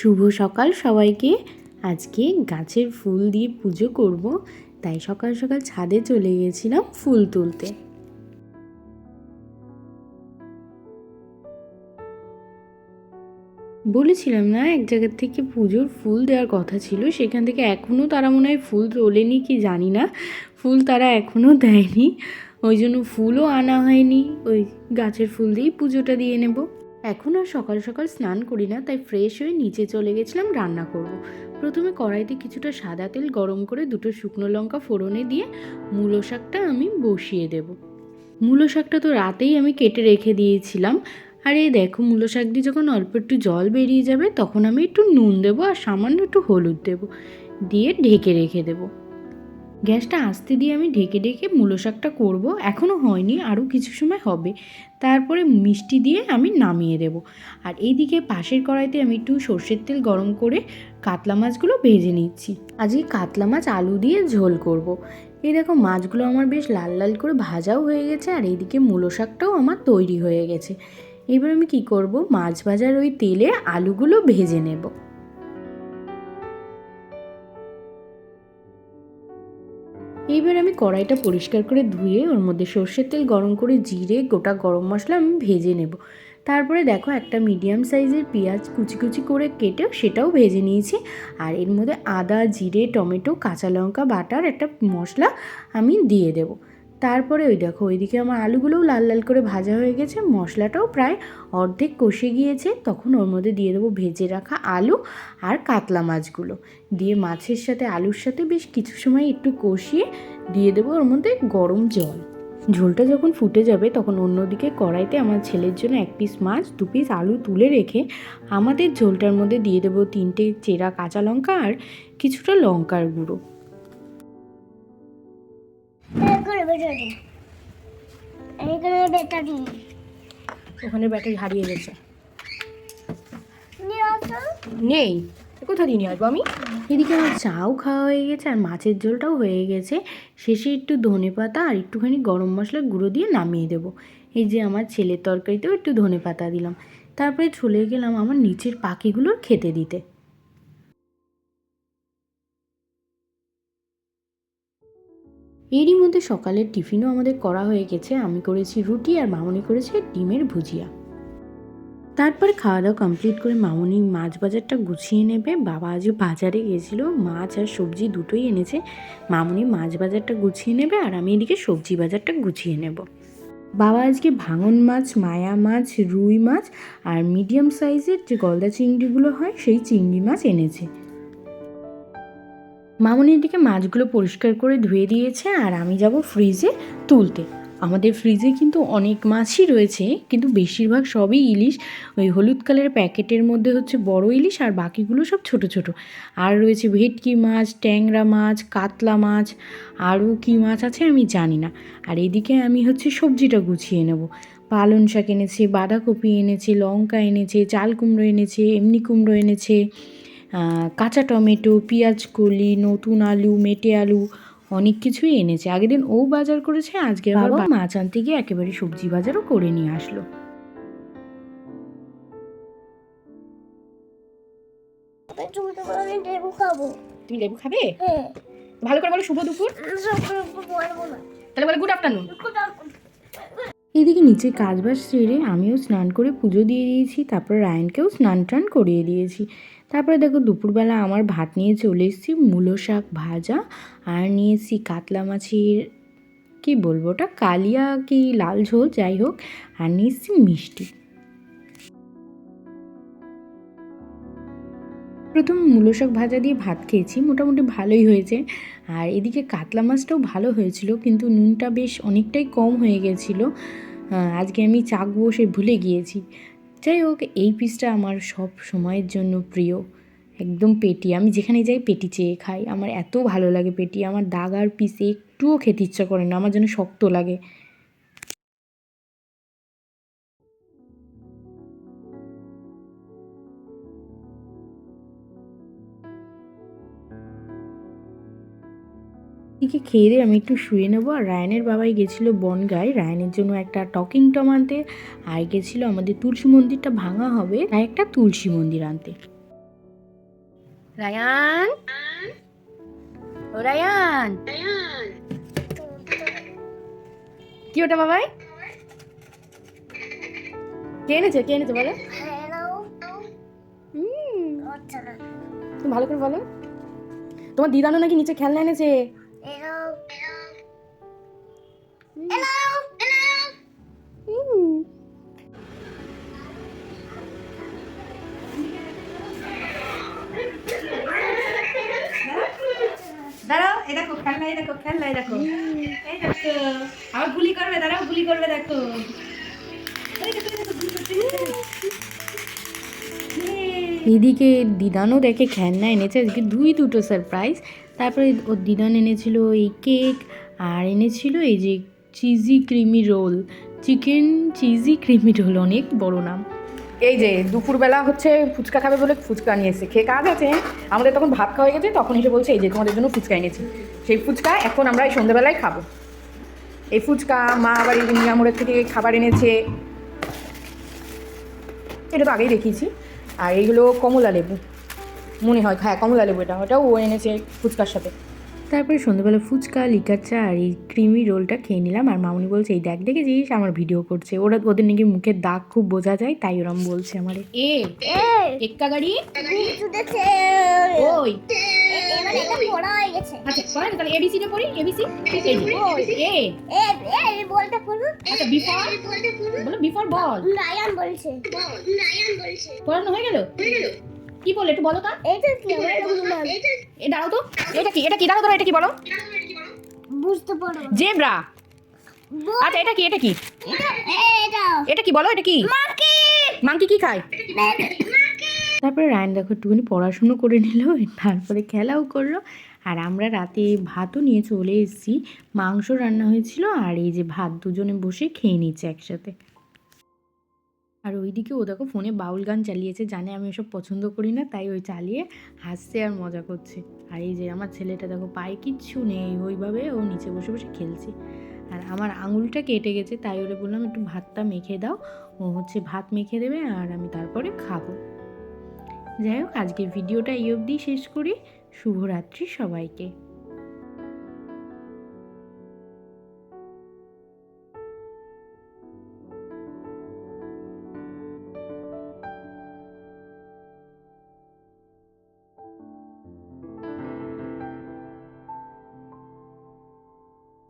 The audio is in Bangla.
শুভ সকাল সবাইকে। আজকে গাছের ফুল দিয়ে পুজো করব, তাই সকাল সকাল ছাদে চলে গেছিলাম ফুল তুলতে। বলেছিলাম না এক জায়গার থেকে পুজোর ফুল দেওয়ার কথা ছিল, সেখান থেকে এখনও তারা মনে হয় ফুল তোলেনি কি জানি না, ফুল তারা এখনও দেয়নি, ওই জন্য ফুলও আনা হয়নি। ওই গাছের ফুল দিয়েই পুজোটা দিয়ে নেব। এখন আর সকাল সকাল স্নান করি না, তাই ফ্রেশ হয়ে নিচে চলে গেছিলাম রান্না করব। প্রথমে কড়াইতে কিছুটা সাদা তেল গরম করে দুটো শুকনো লঙ্কা ফোড়নে দিয়ে মূলো শাকটা আমি বসিয়ে দেব। মূলো শাকটা তো রাতেই আমি কেটে রেখে দিয়েছিলাম। আর এই দেখো, মূলো শাক দিয়ে যখন অল্প একটু জল বেরিয়ে যাবে তখন আমি একটু নুন দেবো আর সামান্য একটু হলুদ দেবো, দিয়ে ঢেকে রেখে দেবো। গ্যাসটা আস্তে দিয়ে আমি ঢেকে ঢেকে মূলো শাকটা করবো, এখনও হয়নি, আরও কিছু সময় হবে। তারপরে মিষ্টি দিয়ে আমি নামিয়ে দেব। আর এইদিকে পাশের কড়াইতে আমি একটু সর্ষের তেল গরম করে কাতলা মাছগুলো ভেজে নিচ্ছি। আজকে কাতলা মাছ আলু দিয়ে ঝোল করব। এই দেখো, মাছগুলো আমার বেশ লাল লাল করে ভাজাও হয়ে গেছে, আর এইদিকে মূলো শাকটাও আমার তৈরি হয়ে গেছে। এবার আমি কি করব, মাছ ভাজার ওই তেলে আলুগুলো ভেজে নেব। এইবার আমি কড়াইটা পরিষ্কার করে ধুয়ে ওর মধ্যে সর্ষের তেল গরম করে জিরে গোটা গরম মশলা আমি ভেজে নেব। তারপরে দেখো, একটা মিডিয়াম সাইজের পেঁয়াজ কুচি কুচি করে কেটে সেটাও ভেজে নিয়েছি। আর এর মধ্যে আদা, জিরে, টমেটো, কাঁচা লঙ্কা বাটার একটা মশলা আমি দিয়ে দেব। তারপরে ওই দেখো, ওইদিকে আমার আলুগুলোও লাল লাল করে ভাজা হয়ে গেছে, মশলাটাও প্রায় অর্ধেক কষে গিয়েছে। তখন ওর মধ্যে দিয়ে দেবো ভেজে রাখা আলু আর কাতলা মাছগুলো, দিয়ে মাছের সাথে আলুর সাথে বেশ কিছু সময় একটু কষিয়ে দিয়ে দেবো ওর মধ্যে গরম জল। ঝোলটা যখন ফুটে যাবে তখন অন্যদিকে কড়াইতে আমার ছেলের জন্য 1 পিস মাছ 2 পিস আলু তুলে রেখে আমাদের ঝোলটার মধ্যে দিয়ে দেবো 3টে চেরা কাঁচা লঙ্কা আর কিছুটা লঙ্কার গুঁড়ো। ওখানে ব্যাটারি হারিয়ে গেছে, নেই, কোথা দিয়ে নিয়ে আসবো আমি। এদিকে আমার চাও খাওয়া হয়ে গেছে আর মাছের ঝোলটাও হয়ে গেছে। শেষে একটু ধনেপাতা আর একটুখানি গরম মশলার গুঁড়ো দিয়ে নামিয়ে দেবো। এই যে আমার ছেলের তরকারিতেও একটু ধনেপাতা দিলাম। তারপরে চলে গেলাম আমার নিচের পাখিগুলোর খেতে দিতে। এরই মধ্যে সকালের টিফিনও আমাদের করা হয়ে গেছে। আমি করেছি রুটি আর মামনি করেছে ডিমের ভুজিয়া। তারপরে খাওয়া দাওয়া কমপ্লিট করে মামনি মাছ বাজারটা গুছিয়ে নেবে। বাবা আজকে বাজারে গেছিলো, মাছ আর সবজি দুটোই এনেছে। মামনি মাছ বাজারটা গুছিয়ে নেবে আর আমি এদিকে সবজি বাজারটা গুছিয়ে নেব। বাবা আজকে ভাঙন মাছ, মায়া মাছ, রুই মাছ আর মিডিয়াম সাইজের যে গলদা চিংড়িগুলো হয় সেই চিংড়ি মাছ এনেছে। মামনির দিকে মাছগুলো পরিষ্কার করে ধুয়ে দিয়েছে আর আমি যাব ফ্রিজে তুলতে। আমাদের ফ্রিজে কিন্তু অনেক মাছই রয়েছে, কিন্তু বেশিরভাগ সবই ইলিশ। ওই হলুদ কালারের প্যাকেটের মধ্যে হচ্ছে বড় ইলিশ আর বাকিগুলো সব ছোট ছোট। আর রয়েছে ভেটকি মাছ, ট্যাংরা মাছ, কাতলা মাছ, আরও কী মাছ আছে আমি জানি না। আর এদিকে আমি হচ্ছে সবজিটা গুছিয়ে নেব। পালং শাক এনেছে, বাঁধাকপি এনেছে, লঙ্কা এনেছে, চাল কুমড়ো এনেছে, এমনি কুমড়ো এনেছে, কাঁচা টমেটো, পেঁয়াজ কলি, নতুন আলু, মেটে আলু, অনেক কিছুই এনেছে। আগের দিন ও বাজার করেছে, আজকে আবার মাছ আনতে গিয়ে একেবারে সবজি বাজারও করে নিয়ে আসলো। তুমি লেবু খাবে? ভালো করে বলো শুভ দুপুর, তাহলে বলে গুড আফটারনুন। এদিকে নিচে কাজবাজ সেরে আমিও স্নান করে পুজো দিয়ে দিয়েছি। তারপর রায়নকেও স্নান টান করিয়ে দিয়েছি। তারপরে দেখো, দুপুরবেলা আমার ভাত নিয়ে চলে এসেছি মূলো শাক ভাজা, আর নিয়েছি কাতলা মাছের কী বলবো ওটা, কালিয়া কি লাল ঝোল, যাই হোক, আর নিয়েছি মিষ্টি। প্রথম মূলো শাক ভাজা দিয়ে ভাত খেয়েছি, মোটামুটি ভালোই হয়েছে। আর এদিকে কাতলা মাছটাও ভালো হয়েছিল, কিন্তু নুনটা বেশ অনেকটাই কম হয়ে গেছিলো। আজকে আমি চাখবো সে ভুলে গিয়েছি। যাই হোক, এই পিসটা আমার সব সময়ের জন্য প্রিয়, একদম পেটি। আমি যেখানে যাই পেটি চেয়ে খাই, আমার এত ভালো লাগে পেটি। আমার দাগার পিস একটুও খেতে ইচ্ছা করে না, আমার যেন শক্ত লাগে। এদিকে খেয়ে দিয়ে আমি একটু শুয়ে নেবো। আর রায়নের বাবাই গেছিলো বনগাঁয় রায়নের জন্য একটা টকিং টম আনতে, আর গেছিলো আমাদের তুলসী মন্দিরটা ভাঙা হবে তাই একটা তুলসী মন্দির আনতে। রায়ান, ও রায়ান, কি ওটা বাবাই? কে এনেছে বলো? তুমি ভালো করে বলো। তোমার দিদানো নাকি নিচে খেলনা এনেছে। দাঁড়াও, এই দেখো খেলনা, এই দেখো খেলনা, এই দেখো, এই দেখো আবার গুলি করবে, দাঁড়াও গুলি করবে, দেখো এদিকে দিদানও দেখে খেলনা এনেছে আজকে দুটো সারপ্রাইজ। তারপরে ওর দিদান এনেছিল এই কেক, আর এনেছিল এই যে cheesy creamy roll, chicken cheesy creamy roll, অনেক বড় নাম। এই যে দুপুরবেলা হচ্ছে ফুচকা খাবে বলে ফুচকা নিয়ে এসে খেয়ে কাজ আছে। আমাদের তখন ভাত খাওয়া হয়ে গেছে, তখন এসে বলছে এই যে তোমাদের জন্য ফুচকা এনেছি। সেই ফুচকা এখন আমরা এই সন্ধ্যেবেলায় খাবো। এই ফুচকা মা আবার এই মিয়ামোড়ের থেকে খাবার এনেছে, এটা তো আগেই দেখিয়েছি। আর এইগুলো কমলা লেবু, মনে হয়, হ্যাঁ কমলা লেবু, ওটাও ও এনেছে ফুচকার সাথে। তারপরে সন্ধ্যেবেলা ফুচকা, লিকার চা আর এই ক্রিমি রোলটা খেয়ে নিলাম। আর মামুনি বলছে এই দেখেছিস আমার ভিডিও করছে, ওদের নাকি মুখের দাগ খুব বোঝা যায়, তাই ওরম বলছে আমার। এক্কা গাড়ি ওই আচ্ছা পড়েন তাহলে এবিসিটা পড়ি। এবিসি আচ্ছা বিফোর বল পড়ানো হয়ে গেল। কি বলে একটু বলো তো। দাঁড়াও তো, এটা কি দাঁড়াও, এটা কি বলো? বুঝতে পারো জেব্রা। আচ্ছা এটা কি এটা কি বলো? এটা কি মাংকি কি খায়? তারপরে রায়ন দেখো একটুখানি পড়াশুনো করে নিল, তারপরে খেলাও করলো। আর আমরা রাতে ভাতও নিয়ে চলে এসেছি, মাংস রান্না হয়েছিল আর এই যে ভাত দুজনে বসে খেয়ে নিচ্ছে একসাথে। আর ওইদিকে ও দেখো ফোনে বাউল গান চালিয়েছে, জানে আমি ওসব পছন্দ করি না, তাই ওই চালিয়ে হাসছে আর মজা করছে। আর এই যে আমার ছেলেটা দেখো পায়ে কিচ্ছু নেই, ওইভাবে ও নিচে বসে বসে খেলছে। আর আমার আঙুলটা কেটে গেছে, তাই ওরে বললাম একটু ভাতটা মেখে দাও। ও হচ্ছে ভাত মেখে দেবে আর আমি তারপরে খাবো। যাই হোক আজকে ভিডিওটা এই অবধি শেষ করি। শুভরাত্রি সবাইকে।